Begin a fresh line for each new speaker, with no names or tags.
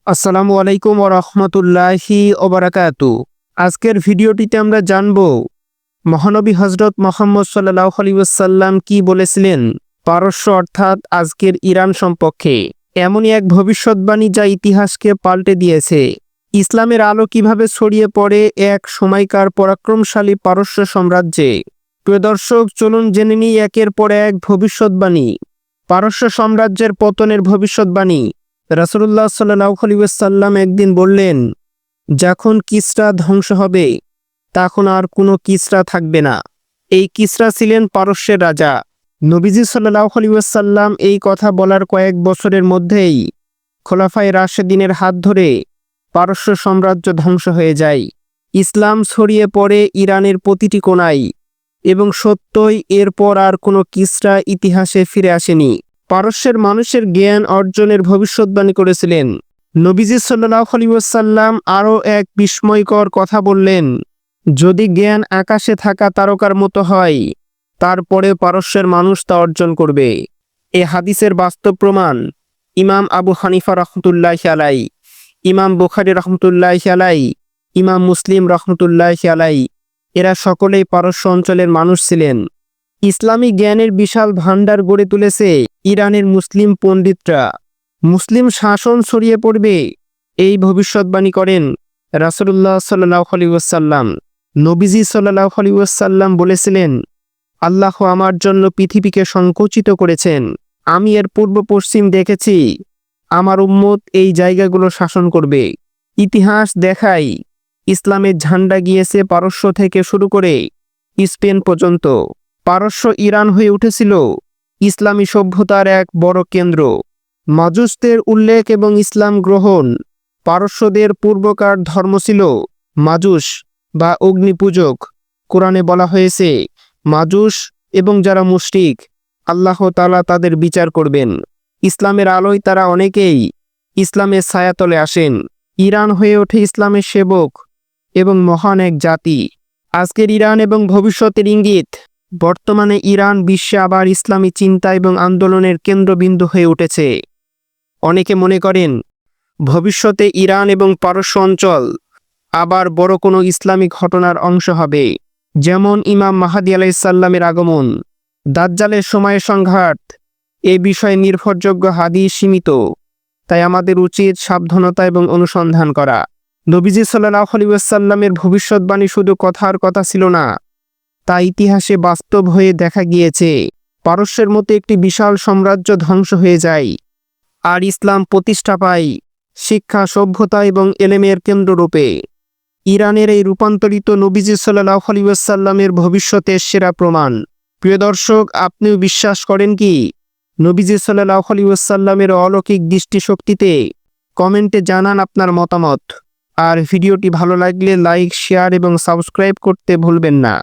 আসসালামু আলাইকুম ওয়া রাহমাতুল্লাহি ওয়া বারাকাতু। আজকের ভিডিওটিতে আমরা জানব মহানবী হযরত মুহাম্মদ সাল্লাল্লাহু আলাইহি ওয়াসাল্লাম কি বলেছিলেন পারস্য অর্থাৎ আজকের ইরান সম্পর্কে। এমনই এক ভবিষ্যৎবাণী যা ইতিহাসকে পাল্টে দিয়েছে। ইসলামের আলো কিভাবে ছড়িয়ে পড়ে এক সময়কার পরাক্রমশালী পারস্য সাম্রাজ্যে। প্রিয় দর্শক, চলুন জেনে নিই একের পর এক ভবিষ্যৎবাণী। পারস্য সাম্রাজ্যের পতনের ভবিষ্যৎবাণী। রাসূলুল্লাহ সাল্লাল্লাহু আলাইহি ওয়াসাল্লাম একদিন বললেন, যখন কিসরা ধ্বংস হবে তখন আর কোনো কিসরা থাকবে না। এই কিসরা ছিলেন পারস্যের রাজা। নবীজি সাল্লাল্লাহু আলাইহি ওয়াসাল্লাম এই কথা বলার কয়েক বছরের মধ্যেই খোলাফায়ে রাশেদিনের হাত ধরে পারস্য সাম্রাজ্য ধ্বংস হয়ে যায়। ইসলাম ছড়িয়ে পড়ে ইরানের প্রতিটি কোণায় এবং সত্যই এরপর আর কোনো কিসরা ইতিহাসে ফিরে আসেনি। পারস্যের মানুষের জ্ঞান অর্জনের ভবিষ্যৎবাণী করেছিলেন। নবীজি সাল্লাল্লাহু আলাইহি ওয়াসাল্লাম আরও এক বিস্ময়কর কথা বললেন, যদি জ্ঞান আকাশে থাকা তারকার মতো হয় তারপরে পারস্যের মানুষ তা অর্জন করবে। এ হাদিসের বাস্তব প্রমাণ ইমাম আবু হানিফা রহমতুল্লাহি আলাইহি, ইমাম বুখারী রহমতুল্লাহি আলাইহি, ইমাম মুসলিম রহমতুল্লাহি আলাইহি এরা সকলেই পারস্য অঞ্চলের মানুষ ছিলেন। ইসলামী জ্ঞানের বিশাল ভাণ্ডার গড়ে তুলেছে ইরানের মুসলিম পণ্ডিতরা। মুসলিম শাসন ছড়িয়ে পড়বে এই ভবিষ্যৎবাণী করেন রাসূলুল্লাহ সাল্লাল্লাহু আলাইহি ওয়াসাল্লাম। নবীজি সাল্লাল্লাহু আলাইহি ওয়াসাল্লাম বলেছিলেন, আল্লাহ আমার জন্য পৃথিবীকে সংকুচিত করেছেন। আমি এর পূর্ব পশ্চিম দেখেছি, আমার উম্মত এই জায়গাগুলো শাসন করবে। ইতিহাস দেখায় ইসলামের ঝান্ডা গিয়েছে পারস্য থেকে শুরু করে স্পেন পর্যন্ত। পারস্য ইরান হয়ে উঠেছিল ইসলামী সভ্যতার এক বড় কেন্দ্র। মাজুসদের উল্লেখ এবং ইসলাম গ্রহণ। পারস্যদের পূর্বকার ধর্ম ছিল মাজুস বা অগ্নিপূজক। কোরআনে বলা হয়েছে, মাজুস এবং যারা মুশরিক আল্লাহ তাআলা তাদের বিচার করবেন। ইসলামের আলোয় তারা অনেকেই ইসলামের ছায়াতলে আসেন। ইরান হয়ে ওঠে ইসলামের সেবক এবং মহান এক জাতি। আজকের ইরান এবং ভবিষ্যতের ইঙ্গিত। বর্তমানে ইরান বিশ্বে আবার ইসলামী চিন্তা এবং আন্দোলনের কেন্দ্রবিন্দু হয়ে উঠেছে। অনেকে মনে করেন ভবিষ্যতে ইরান এবং পারস্য অঞ্চল আবার বড় কোনো ইসলামিক ঘটনার অংশ হবে, যেমন ইমাম মাহদী আলাইহিস সালামের আগমন, দাজ্জালের সময়ের সংঘাত। এ বিষয়ে নির্ভরযোগ্য হাদিস সীমিত, তাই আমাদের উচিত সাবধানতা এবং অনুসন্ধান করা। নবীজি সাল্লাল্লাহু আলাইহি ওয়াসাল্লামের ভবিষ্যৎবাণী শুধু কথার কথা ছিল না, তা ইতিহাসে বাস্তব হয়ে দেখা গিয়েছে। পারস্যের মতো একটি বিশাল সাম্রাজ্য ধ্বংস হয়ে যায় আর ইসলাম প্রতিষ্ঠা পায় শিক্ষা, সভ্যতা এবং এলেমের কেন্দ্ররূপে। ইরানের এই রূপান্তরিত নবীজি সাল্লাল্লাহু আলাইহি ওয়াসাল্লামের ভবিষ্যতের সেরা প্রমাণ। প্রিয় দর্শক, আপনিও বিশ্বাস করেন কি নবীজি সাল্লাল্লাহু আলাইহি ওয়াসাল্লামের অলৌকিক দৃষ্টিশক্তিতে? কমেন্টে জানান আপনার মতামত। আর ভিডিওটি ভালো লাগলে লাইক, শেয়ার এবং সাবস্ক্রাইব করতে ভুলবেন না।